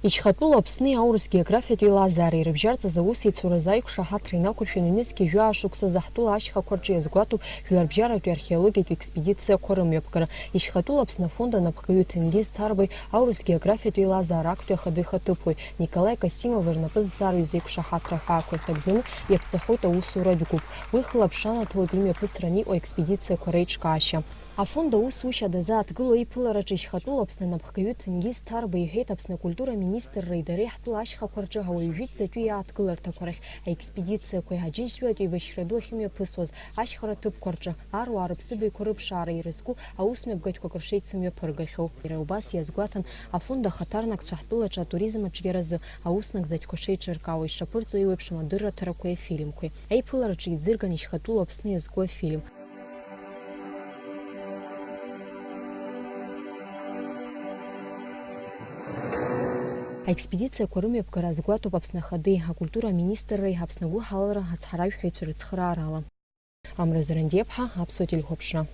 Ичхатәыла Аԥсни аурыс географиатә еилазаареи рыбжьарҵазы аус еицуразы аиқәшаҳаҭра инақәыршәаны ҩнызқьи жәа-шықәса заҳтәыла ашьхақәа рҿы иазгәаҭоуп жәларбжьаратәи археологиатә експедициақәа рымҩаԥгара. Ишьхатәыла Аԥсны афонд анапхгаҩы Ҭенгиз Ҭарбеи аурыс географиатә еилазаара актәи ахады ихаҭыԥуаҩ Николаи Касимов рнапы зҵаарҩыз еиқәшаҳаҭра ҳәаақәа ирҭагӡаны иаԥҵахоит аусура џьгәыԥ. Уи хылаԥш анаҭалоит имҩаԥысраны иҟоу аекспедициақәа реиҿкаашьа. Афонд аусушьа дазааҭгыло иԥылараҿы Ишьхатәыла Аԥсны анапхгаҩы Ҭенгиз Ҭарбеи иҳәеит Аԥсны акультура министрреи дареи ҳтәыла ашьхақәа рҿы ауаҩ жәытәӡатәи иааҭгыларҭақәа рахь аекспедициақәа аџьынџьтәылатәи еибашьра ду ахьымҩаԥысуаз ашьхара ҭыԥқәа рҿы аруаа рыԥсыбаҩқәа рыԥшаара ирызку аусмҩаԥгатәқәак ршеицымҩаԥыргахьоу. Иара убас иазгәаҭан афонд ахаҭарнакцәа ҳтәылаҿы атуризм аҿиаразы ауснагӡатәқәа шеиҿыркаауа ишаԥырҵуа еиуеиԥшым адырраҭарақәеи афильмқәеи. Аиԥылараҿы иӡырган Ишьхатәыла Аԥсны иазку афильм. Аекспедициақәа рымҩаԥгара азгәаҭоуп Аԥсны Ахадеи, акультура аминистрреи, Аԥсны агәыҳалалра ацҳаражәҳәаҩцәа рыцхыраарала. Амра Зарандиаԥҳа, Аԥсуа телехәаԥшра.